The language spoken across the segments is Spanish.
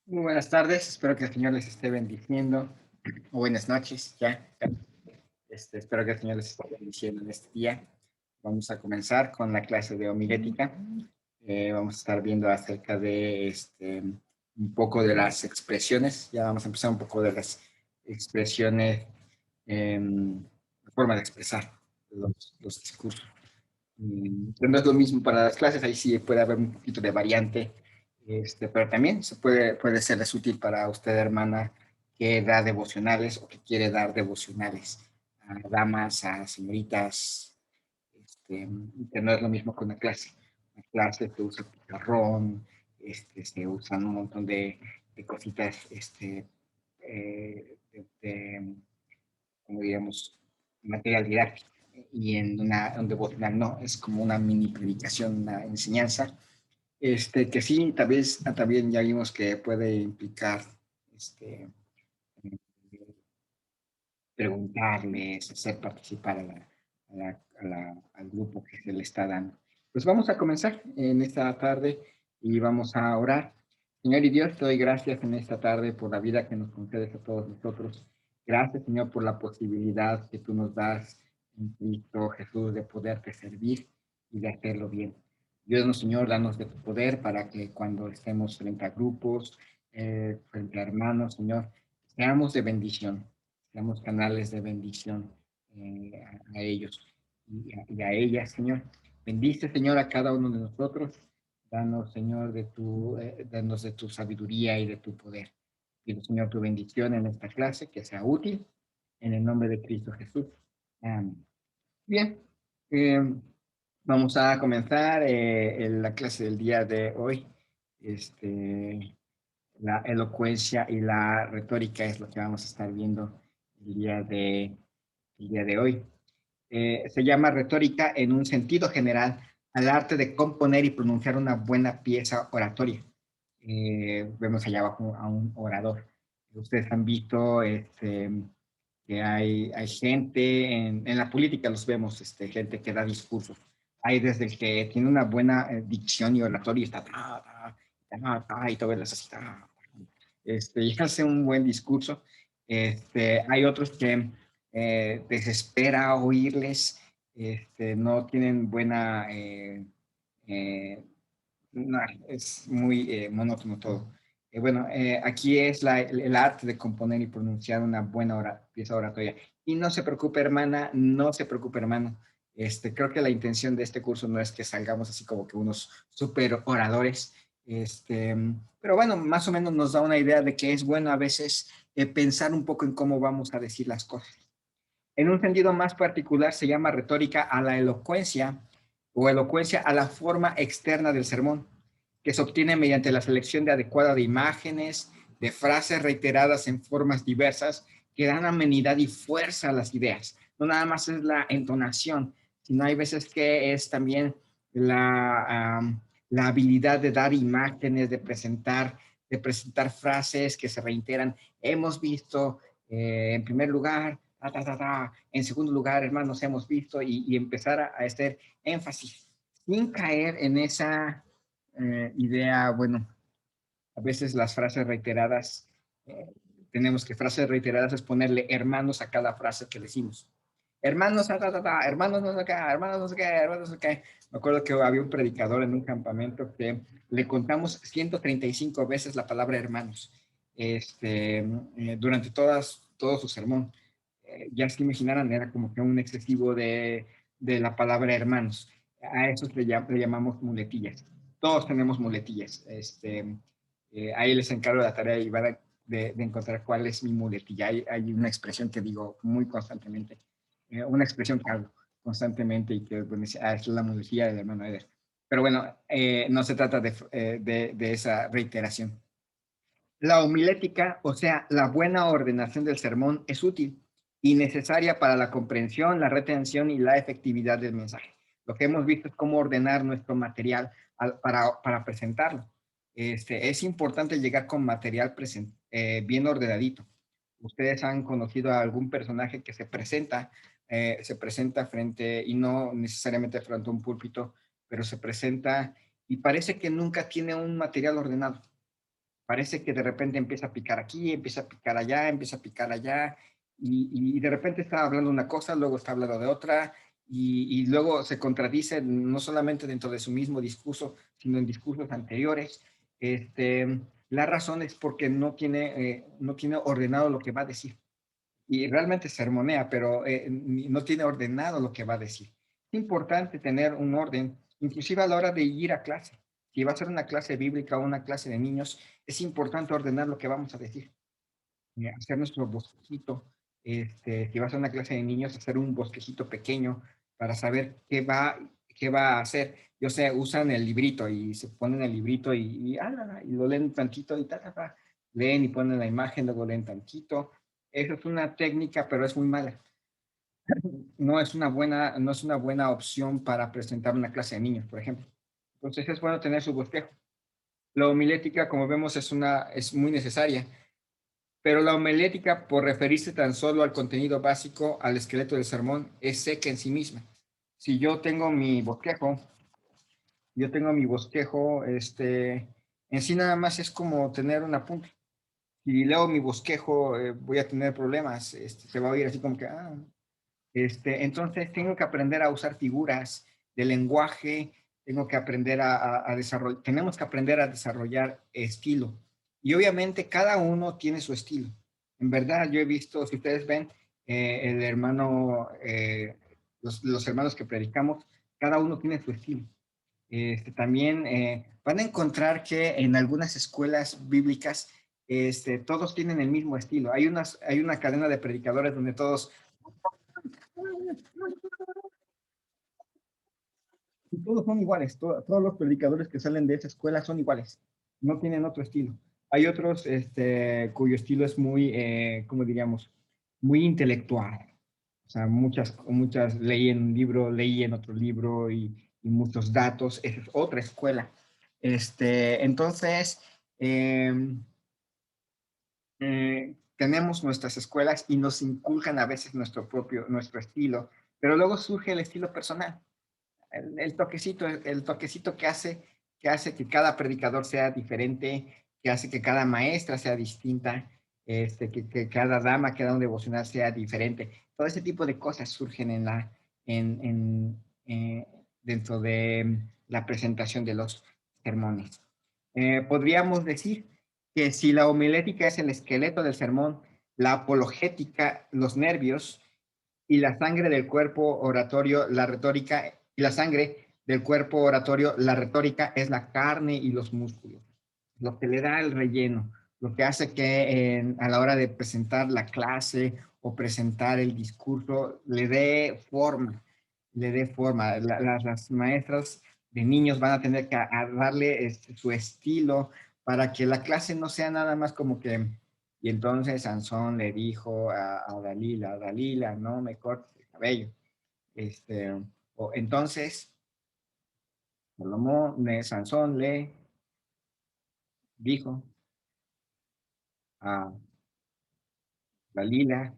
Muy buenas tardes, espero que el Señor les esté bendiciendo. O buenas noches, ya. Espero que el Señor les esté bendiciendo en este día. Vamos a comenzar con la clase de homilética. Vamos a estar viendo acerca de un poco de las expresiones. Ya vamos a empezar un poco de las expresiones, la forma de expresar los discursos. No es lo mismo para las clases, ahí sí puede haber un poquito de variante, pero también puede serles útil para usted, hermana, que da devocionales o que quiere dar devocionales a damas, a señoritas, que no es lo mismo que una clase. Una clase se usa pizarrón, se usan un montón de cositas, como diríamos, material didáctico. Y en un devocional no, es como una mini predicación, una enseñanza, que sí, también ya vimos que puede implicar este, preguntarles, hacer participar al grupo que se le está dando. Pues vamos a comenzar en esta tarde y vamos a orar. Señor y Dios, te doy gracias en esta tarde por la vida que nos concedes a todos nosotros. Gracias, Señor, por la posibilidad que tú nos das en Cristo Jesús de poderte servir y de hacerlo bien. Dios, Señor, danos de tu poder para que cuando estemos frente a grupos, frente a hermanos, Señor, seamos de bendición, seamos canales de bendición a ellos y a ellas, Señor. Bendice, Señor, a cada uno de nosotros. Danos, Señor, danos de tu sabiduría y de tu poder. Pido, Señor, tu bendición en esta clase, que sea útil, en el nombre de Cristo Jesús. Amén. Bien, eh, vamos a comenzar en la clase del día de hoy. Este, la elocuencia y la retórica es lo que vamos a estar viendo el día de, el día de hoy. Se llama retórica en un sentido general al arte de componer y pronunciar una buena pieza oratoria. Vemos allá abajo a un orador. Ustedes han visto que hay gente en la política, los vemos, gente que da discursos. Hay desde el que tiene una buena dicción y oratoria y está y todo el así, y hace un buen discurso. Hay otros que desespera oírles, no tienen buena, no, es muy monótono todo. Bueno, aquí es el arte de componer y pronunciar una buena pieza oratoria. Y no se preocupe, hermana, no se preocupe, hermano. Creo que la intención de este curso no es que salgamos así como que unos super oradores, pero bueno, más o menos nos da una idea de que es bueno a veces pensar un poco en cómo vamos a decir las cosas. En un sentido más particular se llama retórica a la elocuencia o elocuencia a la forma externa del sermón, que se obtiene mediante la selección de adecuada de imágenes, de frases reiteradas en formas diversas que dan amenidad y fuerza a las ideas. No nada más es la entonación, sino hay veces que es también la habilidad de dar imágenes, de presentar frases que se reiteran. Hemos visto, en primer lugar, en segundo lugar, hermanos, hemos visto y empezar a hacer énfasis sin caer en esa idea, bueno, a veces las frases reiteradas, eh, tenemos que frases reiteradas es ponerle hermanos a cada frase que decimos. Hermanos, hermanos no sé qué, hermanos no sé qué, hermanos no sé qué. Me acuerdo que había un predicador en un campamento que le contamos 135 veces la palabra hermanos durante todo su sermón. Ya se imaginaran, era como que un excesivo de la palabra hermanos. A eso le llamamos muletillas. Todos tenemos muletillas. Ahí les encargo la tarea y van de encontrar cuál es mi muletilla. Hay una expresión que digo muy constantemente, una expresión que hago constantemente y que bueno, es la muletilla del hermano Eder. Pero bueno, no se trata de esa reiteración. La homilética, o sea, la buena ordenación del sermón, es útil y necesaria para la comprensión, la retención y la efectividad del mensaje. Lo que hemos visto es cómo ordenar nuestro material para presentarlo. Es importante llegar con material bien ordenadito. Ustedes han conocido a algún personaje que se presenta frente, y no necesariamente frente a un púlpito, pero se presenta y parece que nunca tiene un material ordenado. Parece que de repente empieza a picar aquí, empieza a picar allá, empieza a picar allá, y de repente está hablando una cosa, luego está hablando de otra, y luego se contradice no solamente dentro de su mismo discurso, sino en discursos anteriores. La razón es porque no tiene ordenado lo que va a decir. Y realmente sermonea, pero no tiene ordenado lo que va a decir. Es importante tener un orden, inclusive a la hora de ir a clase. Si va a ser una clase bíblica o una clase de niños, es importante ordenar lo que vamos a decir. Hacer nuestro bosquejito. Si va a ser una clase de niños, hacer un bosquejito pequeño para saber qué va a hacer. Yo sé, usan el librito y se ponen el librito y lo leen tantito y leen y ponen la imagen, luego leen tantito. Esa es una técnica, pero es muy mala. No es una buena opción para presentar una clase de niños, por ejemplo. Entonces es bueno tener su bosquejo. La homilética, como vemos, es muy necesaria, pero la homilética, por referirse tan solo al contenido básico, al esqueleto del sermón, es seca en sí misma. Si yo tengo mi bosquejo, en sí nada más es como tener un apunte. Si leo mi bosquejo, voy a tener problemas. Se va a oír así como que, entonces tengo que aprender a usar figuras de lenguaje, tengo que aprender a desarrollar, tenemos que aprender a desarrollar estilo. Y obviamente cada uno tiene su estilo. En verdad, yo he visto, si ustedes ven, el hermano, los hermanos que predicamos, cada uno tiene su estilo. También van a encontrar que en algunas escuelas bíblicas, todos tienen el mismo estilo. Hay una cadena de predicadores donde todos son iguales, todos los predicadores que salen de esa escuela son iguales, no tienen otro estilo. Hay otros cuyo estilo es muy, ¿cómo diríamos? Muy intelectual. O sea, muchas leí un libro, leí en otro libro y muchos datos. Esa es otra escuela. Entonces, eh, tenemos nuestras escuelas y nos inculcan a veces nuestro estilo, pero luego surge el estilo personal, el toquecito que hace que cada predicador sea diferente, que hace que cada maestra sea distinta, que cada dama que da un devocional sea diferente. Todo ese tipo de cosas surgen en, en, eh, dentro de la presentación de los sermones. Podríamos decir que si la homilética es el esqueleto del sermón, la apologética, los nervios, y la sangre del cuerpo oratorio, la retórica, y la sangre del cuerpo oratorio, la retórica, es la carne y los músculos, lo que le da el relleno, lo que hace que a la hora de presentar la clase o presentar el discurso le dé forma. Las maestras de niños van a tener que darle su estilo para que la clase no sea nada más como que, y entonces Sansón le dijo Dalila, no me cortes el cabello. O entonces, Sansón le dijo a Dalila,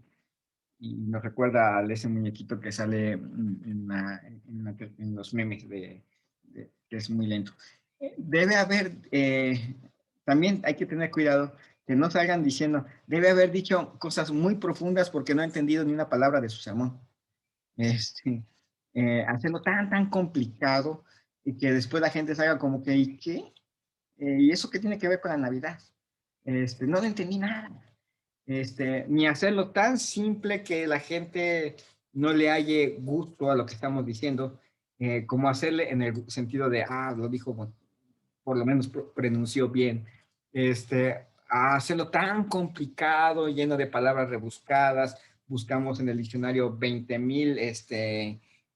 y nos recuerda a ese muñequito que sale en los memes que es muy lento. Debe haber, también hay que tener cuidado que no salgan diciendo, debe haber dicho cosas muy profundas porque no ha entendido ni una palabra de su sermón. Hacerlo tan complicado y que después la gente salga como que, ¿y qué? ¿Y eso qué tiene que ver con la Navidad? No le entendí nada. Ni hacerlo tan simple que la gente no le halle gusto a lo que estamos diciendo, como hacerle en el sentido de, lo dijo, bueno, por lo menos pronunció bien. A hacerlo tan complicado, lleno de palabras rebuscadas, buscamos en el diccionario 20,000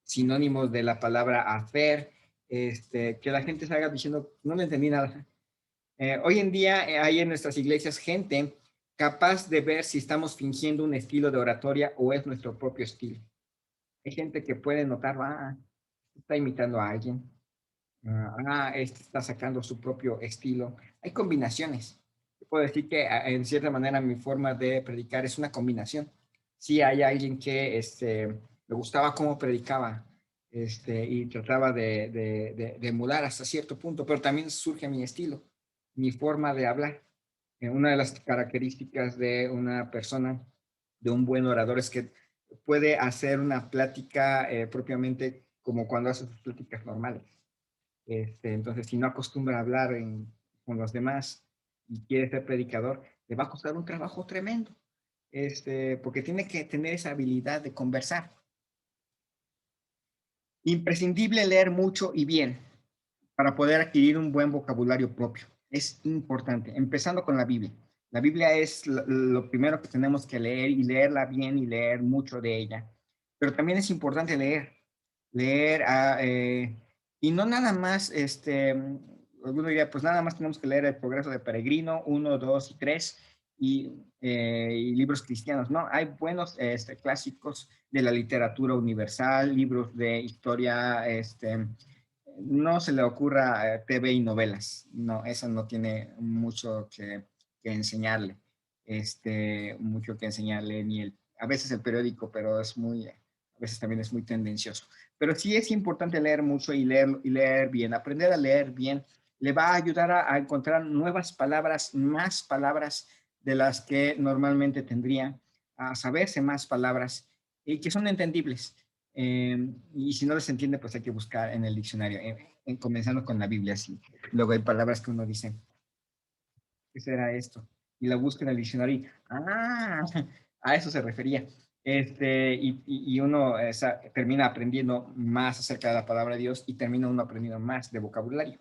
sinónimos de la palabra hacer, que la gente salga diciendo, no le entendí nada. Hoy en día hay en nuestras iglesias gente capaz de ver si estamos fingiendo un estilo de oratoria o es nuestro propio estilo. Hay gente que puede notar, está imitando a alguien, este está sacando su propio estilo. Hay combinaciones. Puedo decir que en cierta manera mi forma de predicar es una combinación. Sí hay alguien que le gustaba cómo predicaba y trataba de emular hasta cierto punto, pero también surge mi estilo, mi forma de hablar. Una de las características de una persona, de un buen orador, es que puede hacer una plática propiamente como cuando hace sus pláticas normales. Entonces, si no acostumbra a hablar con los demás y quiere ser predicador, le va a costar un trabajo tremendo, porque tiene que tener esa habilidad de conversar. Imprescindible leer mucho y bien para poder adquirir un buen vocabulario propio. Es importante, empezando con la Biblia. La Biblia es lo primero que tenemos que leer y leerla bien y leer mucho de ella. Pero también es importante leer, y no nada más, alguno diría, pues nada más tenemos que leer El Progreso de Peregrino, 1, 2 y 3, y libros cristianos. No, hay buenos clásicos de la literatura universal, libros de historia, no se le ocurra TV y novelas. No, eso no tiene mucho que enseñarle. Mucho que enseñarle, a veces el periódico, pero a veces también es muy tendencioso. Pero sí es importante leer mucho y leer bien. Aprender a leer bien le va a ayudar a encontrar nuevas palabras, más palabras de las que normalmente tendría, a saberse más palabras y que son entendibles. Y si no les entiende, pues hay que buscar en el diccionario, comenzando con la Biblia, sí. Luego hay palabras que uno dice, ¿qué será esto? Y la busca en el diccionario y, a eso se refería. Y uno termina aprendiendo más acerca de la palabra de Dios y termina uno aprendiendo más de vocabulario.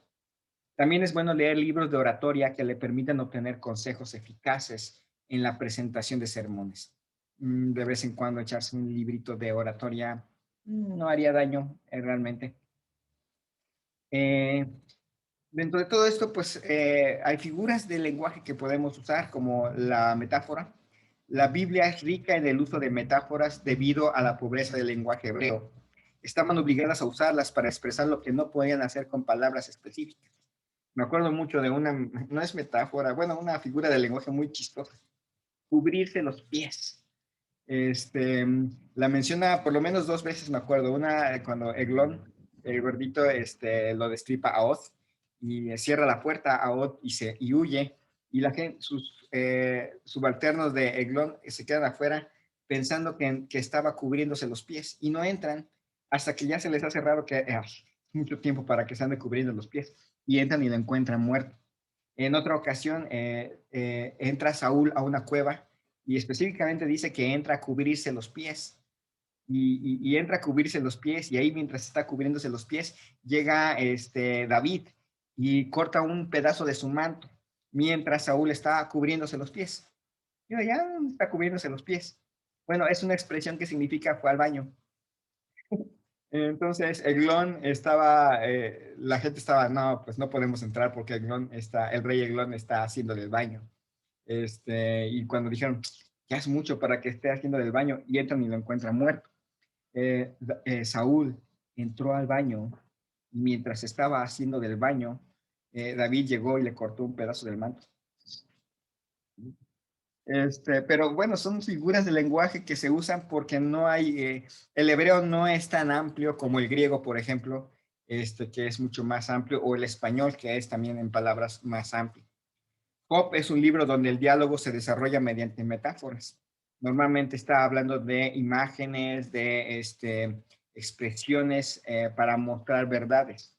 También es bueno leer libros de oratoria que le permitan obtener consejos eficaces en la presentación de sermones. De vez en cuando echarse un librito de oratoria no haría daño realmente. Eh, Dentro de todo esto, pues hay figuras de lenguaje que podemos usar, como la metáfora. La Biblia es rica en el uso de metáforas debido a la pobreza del lenguaje hebreo. Estaban obligadas a usarlas para expresar lo que no podían hacer con palabras específicas. Me acuerdo mucho de no es metáfora, bueno, una figura de lenguaje muy chistosa. Cubrirse los pies. Este, la menciona por lo menos dos veces, me acuerdo. Una cuando Eglón, el gordito, lo destripa a Oz y cierra la puerta a Oz y huye. Y la gente, sus subalternos de Eglón se quedan afuera pensando que estaba cubriéndose los pies y no entran hasta que ya se les hace raro que mucho tiempo para que se ande cubriendo los pies y entran y lo encuentran muerto. En otra ocasión entra Saúl a una cueva y específicamente dice que entra a cubrirse los pies y entra a cubrirse los pies y ahí mientras está cubriéndose los pies llega David y corta un pedazo de su manto mientras Saúl está cubriéndose los pies. Y ya está cubriéndose los pies. Bueno, es una expresión que significa fue al baño. Entonces, Eglón la gente estaba, no, pues no podemos entrar porque el rey Eglón está haciendo el baño. Y cuando dijeron, ya es mucho para que esté haciendo el baño, y entran y lo encuentran muerto. Saúl entró al baño y mientras estaba haciendo del baño, David llegó y le cortó un pedazo del manto. Pero bueno, son figuras de lenguaje que se usan porque el hebreo no es tan amplio como el griego, por ejemplo, que es mucho más amplio, o el español, que es también en palabras más amplio. Job es un libro donde el diálogo se desarrolla mediante metáforas. Normalmente está hablando de imágenes, de expresiones para mostrar verdades.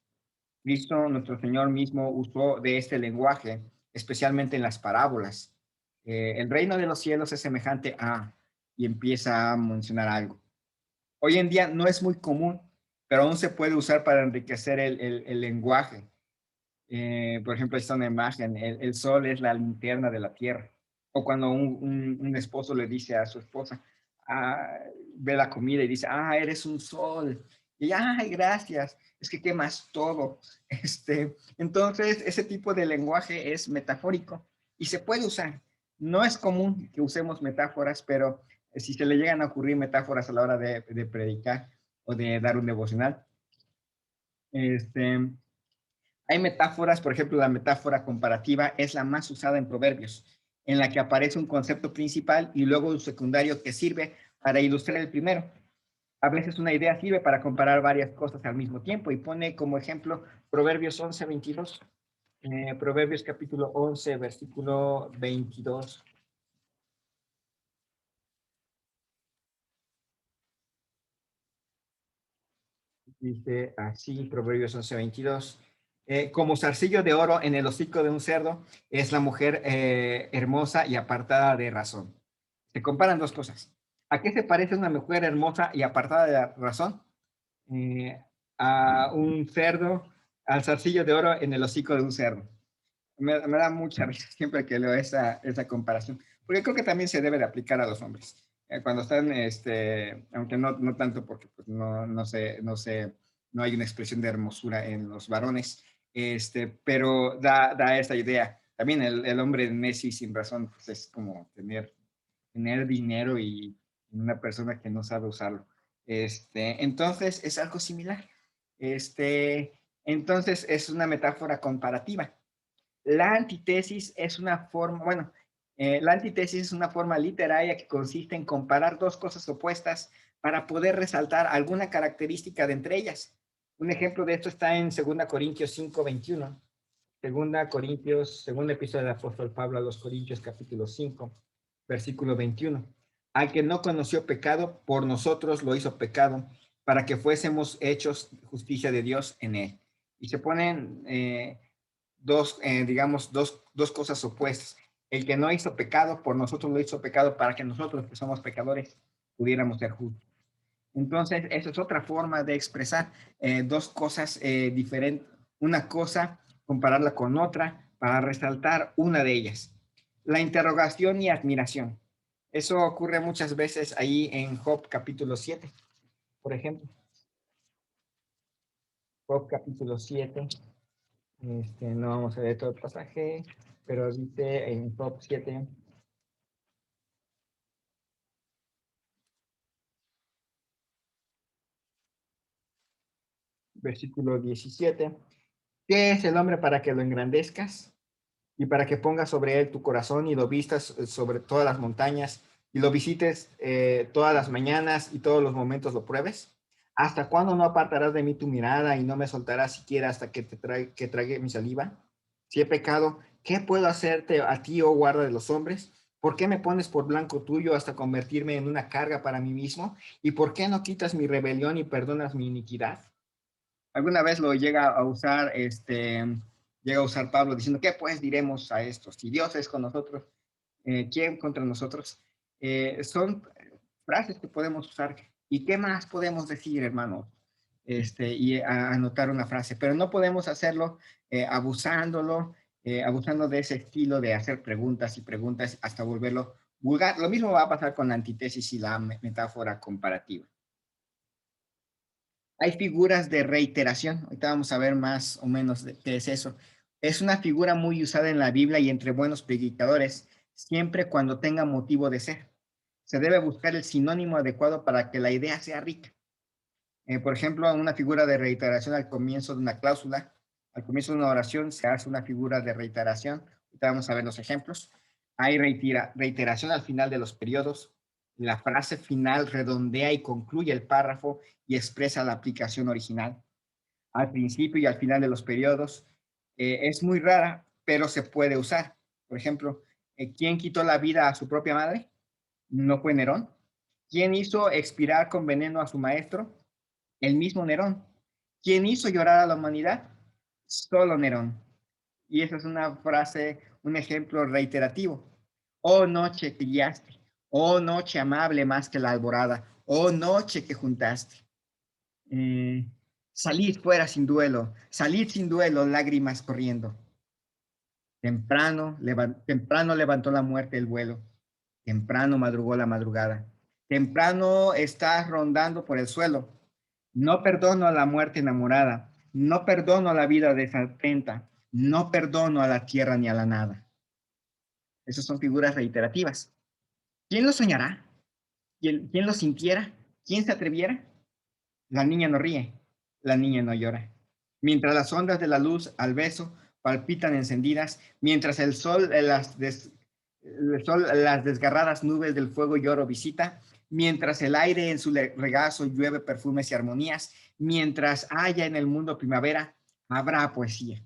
Cristo, nuestro Señor mismo, usó de este lenguaje, especialmente en las parábolas. El reino de los cielos es semejante a, y empieza a mencionar algo. Hoy en día no es muy común, pero aún se puede usar para enriquecer el lenguaje. Por ejemplo, ahí está una imagen, el sol es la linterna de la tierra. O cuando un esposo le dice a su esposa, ve la comida y dice, eres un sol. Y ay, gracias, es que quemas todo. Entonces, ese tipo de lenguaje es metafórico y se puede usar. No es común que usemos metáforas, pero si se le llegan a ocurrir metáforas a la hora de predicar o de dar un devocional, hay metáforas, por ejemplo, la metáfora comparativa es la más usada en Proverbios, en la que aparece un concepto principal y luego un secundario que sirve para ilustrar el primero. A veces una idea sirve para comparar varias cosas al mismo tiempo y pone como ejemplo Proverbios 11:22. Proverbios capítulo 11, versículo 22. Dice así, Proverbios 11, 22. Como zarcillo de oro en el hocico de un cerdo, es la mujer hermosa y apartada de razón. Se comparan dos cosas. ¿A qué se parece una mujer hermosa y apartada de la razón? Eh, a un cerdo, al zarcillo de oro en el hocico de un cerdo. Me da mucha risa siempre que leo esa comparación, porque creo que también se debe de aplicar a los hombres. Cuando están, aunque no tanto porque pues, no hay una expresión de hermosura en los varones, pero da esta idea. También el hombre Messi sin razón pues, es como tener dinero y una persona que no sabe usarlo. Entonces es algo similar. Entonces es una metáfora comparativa. La antítesis es una forma, bueno, la antítesis es una forma literaria que consiste en comparar dos cosas opuestas para poder resaltar alguna característica de entre ellas. Un ejemplo de esto está en 2 Corintios 5:21. 2 Corintios, segundo episodio del apóstol Pablo a los Corintios, capítulo 5, versículo 21. Al que no conoció pecado, por nosotros lo hizo pecado, para que fuésemos hechos justicia de Dios en él. Y se ponen dos cosas opuestas. El que no hizo pecado, por nosotros lo hizo pecado, para que nosotros, que somos pecadores, pudiéramos ser justos. Entonces, eso es otra forma de expresar dos cosas diferentes. Una cosa, compararla con otra, para resaltar una de ellas. La interrogación y admiración. Eso ocurre muchas veces ahí en Job capítulo 7, por ejemplo. Job capítulo 7. No vamos a ver todo el pasaje, pero dice en Job 7, versículo 17. ¿Qué es el hombre para que lo engrandezcas y para que pongas sobre él tu corazón y lo vistas sobre todas las montañas y lo visites todas las mañanas y todos los momentos lo pruebes? ¿Hasta cuándo no apartarás de mí tu mirada y no me soltarás siquiera hasta que que trague mi saliva? Si he pecado, ¿qué puedo hacerte a ti, oh guarda de los hombres? ¿Por qué me pones por blanco tuyo hasta convertirme en una carga para mí mismo? ¿Y por qué no quitas mi rebelión y perdonas mi iniquidad? Alguna vez lo llega a usar Pablo diciendo, ¿qué pues diremos a esto? Si Dios es con nosotros, ¿quién contra nosotros? Son frases que podemos usar. ¿Y qué más podemos decir, hermano? Y anotar una frase, pero no podemos hacerlo abusando de ese estilo de hacer preguntas y preguntas hasta volverlo vulgar. Lo mismo va a pasar con la antítesis y la metáfora comparativa. Hay figuras de reiteración. Ahorita vamos a ver más o menos qué es eso. Es una figura muy usada en la Biblia y entre buenos predicadores, siempre cuando tenga motivo de ser. Se debe buscar el sinónimo adecuado para que la idea sea rica. Por ejemplo, una figura de reiteración al comienzo de una cláusula, al comienzo de una oración se hace una figura de reiteración. Ahorita vamos a ver los ejemplos. Hay reiteración al final de los periodos. La frase final redondea y concluye el párrafo y expresa la aplicación original. Al principio y al final de los periodos. Es muy rara, pero se puede usar. Por ejemplo, ¿quién quitó la vida a su propia madre? ¿No fue Nerón? ¿Quién hizo expirar con veneno a su maestro? El mismo Nerón. ¿Quién hizo llorar a la humanidad? Solo Nerón. Y esa es una frase, un ejemplo reiterativo. Oh noche que guiaste, oh noche amable más que la alborada, oh noche que juntaste. Eh, Salid fuera sin duelo, salid sin duelo, lágrimas corriendo. Temprano levantó la muerte el vuelo, temprano madrugó la madrugada, temprano estás rondando por el suelo. No perdono a la muerte enamorada, no perdono a la vida desatenta, no perdono a la tierra ni a la nada. Esas son figuras reiterativas. ¿Quién lo soñará? ¿Quién lo sintiera? ¿Quién se atreviera? La niña no ríe, la niña no llora. Mientras las ondas de la luz al beso palpitan encendidas, mientras el sol las desgarradas nubes del fuego lloro visita, mientras el aire en su regazo llueve perfumes y armonías, mientras haya en el mundo primavera, habrá poesía.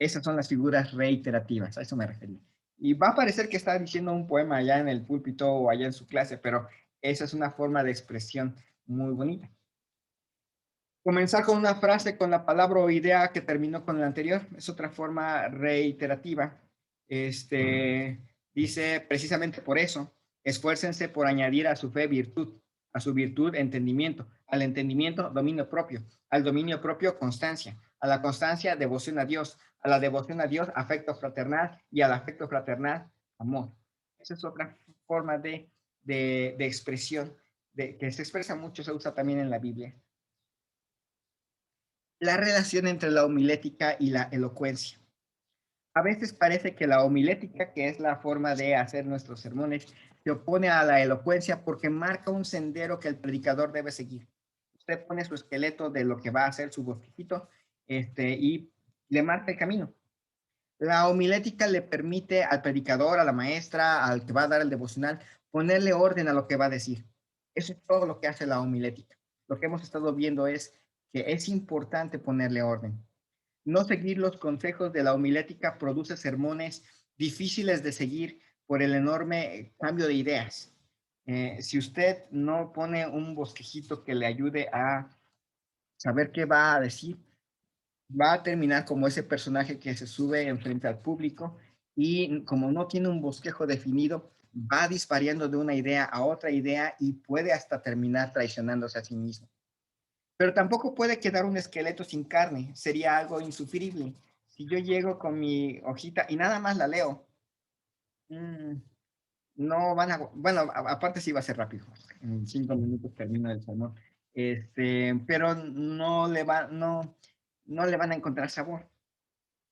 Esas son las figuras reiterativas, a eso me refería. Y va a parecer que está diciendo un poema allá en el púlpito o allá en su clase, pero esa es una forma de expresión muy bonita. Comenzar con una frase con la palabra o idea que terminó con la anterior es otra forma reiterativa. Dice precisamente por eso, esfuércense por añadir a su fe virtud, a su virtud entendimiento, al entendimiento dominio propio, al dominio propio constancia, a la constancia devoción a Dios, a la devoción a Dios afecto fraternal y al afecto fraternal amor. Esa es otra forma de expresión que se expresa mucho, se usa también en la Biblia. La relación entre la homilética y la elocuencia. A veces parece que la homilética, que es la forma de hacer nuestros sermones, se opone a la elocuencia porque marca un sendero que el predicador debe seguir. Usted pone su esqueleto de lo que va a hacer su bosquejito y le marca el camino. La homilética le permite al predicador, a la maestra, al que va a dar el devocional, ponerle orden a lo que va a decir. Eso es todo lo que hace la homilética. Lo que hemos estado viendo es que es importante ponerle orden. No seguir los consejos de la homilética produce sermones difíciles de seguir por el enorme cambio de ideas. Si usted no pone un bosquejito que le ayude a saber qué va a decir, va a terminar como ese personaje que se sube enfrente al público y como no tiene un bosquejo definido, va disparando de una idea a otra idea y puede hasta terminar traicionándose a sí mismo. Pero tampoco puede quedar un esqueleto sin carne, sería algo insufrible. Si yo llego con mi hojita y nada más la leo, mmm, no van a, bueno, aparte sí va a ser rápido, en 5 minutos termino el sermón, pero no le van a encontrar sabor.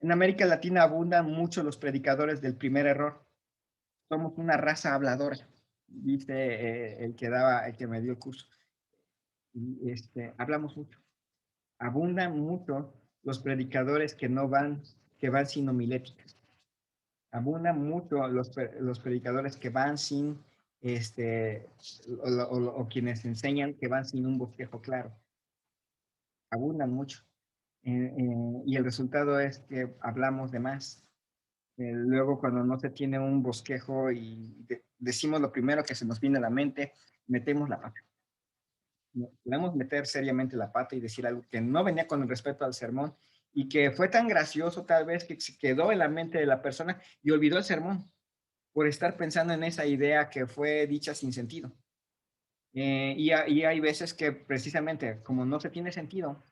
En América Latina abundan mucho los predicadores del primer error. Somos una raza habladora, dice el que me dio el curso. Y hablamos mucho. Abundan mucho los predicadores que no van, que van sin homiléticas. Abundan mucho los predicadores que van sin, o quienes enseñan que van sin un bosquejo claro. Abundan mucho. Y el resultado es que hablamos de más. Luego, cuando no se tiene un bosquejo y decimos lo primero que se nos viene a la mente, metemos la pata. Podemos meter seriamente la pata y decir algo que no venía con respeto al sermón y que fue tan gracioso tal vez que se quedó en la mente de la persona y olvidó el sermón por estar pensando en esa idea que fue dicha sin sentido. Y hay veces que precisamente como no se tiene sentido,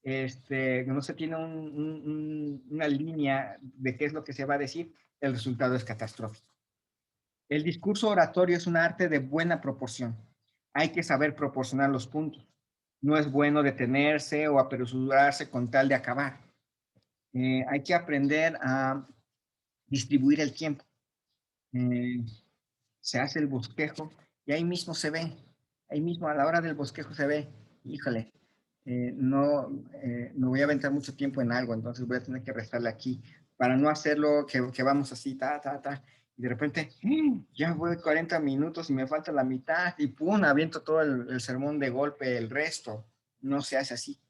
no se tiene una línea de qué es lo que se va a decir, el resultado es catastrófico. El discurso oratorio es un arte de buena proporción. Hay que saber proporcionar los puntos. No es bueno detenerse o apresurarse con tal de acabar. Hay que aprender a distribuir el tiempo. Se hace el bosquejo y ahí mismo se ve, ahí mismo a la hora del bosquejo se ve, híjole, no voy a aventar mucho tiempo en algo, entonces voy a tener que restarle aquí para no hacerlo que vamos así, y de repente, ya voy 40 minutos y me falta la mitad y pum, aviento todo el sermón de golpe, el resto. No se hace así.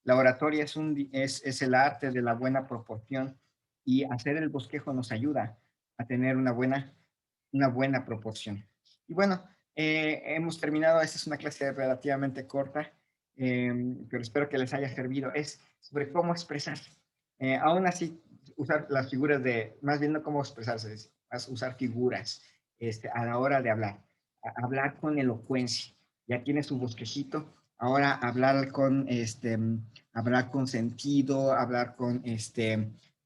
La oratoria es el arte de la buena proporción y hacer el bosquejo nos ayuda a tener una buena proporción. Y bueno, hemos terminado. Esta es una clase relativamente corta, pero espero que les haya servido. Es sobre cómo expresar. Aún así, usar las figuras más bien no cómo expresarse, es usar figuras a la hora de hablar. Hablar con elocuencia. Ya tiene su bosquejito. Ahora hablar con sentido, hablar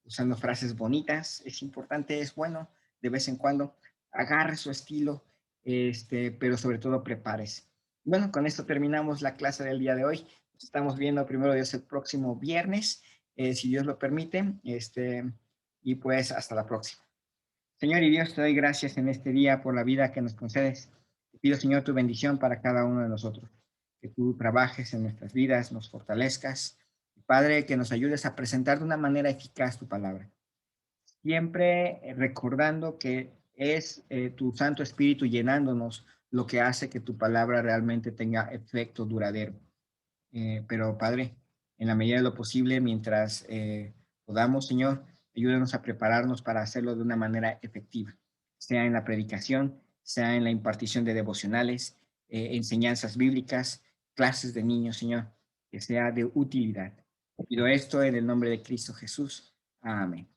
usando frases bonitas. Es importante, es bueno de vez en cuando agarre su estilo, pero sobre todo prepárese. Bueno, con esto terminamos la clase del día de hoy. Nos estamos viendo primero Dios el próximo viernes, si Dios lo permite, y pues hasta la próxima. Señor y Dios, te doy gracias en este día por la vida que nos concedes. Te pido, Señor, tu bendición para cada uno de nosotros. Que tú trabajes en nuestras vidas, nos fortalezcas. Padre, que nos ayudes a presentar de una manera eficaz tu palabra. Siempre recordando que es tu Santo Espíritu llenándonos lo que hace que tu palabra realmente tenga efecto duradero. Pero Padre, en la medida de lo posible, mientras podamos, Señor, Ayúdanos a prepararnos para hacerlo de una manera efectiva, sea en la predicación, sea en la impartición de devocionales, enseñanzas bíblicas, clases de niños, Señor, que sea de utilidad. Pido esto en el nombre de Cristo Jesús. Amén.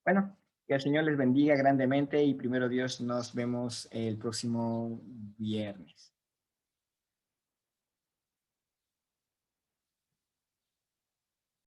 Bueno, que el Señor les bendiga grandemente y primero Dios nos vemos el próximo viernes.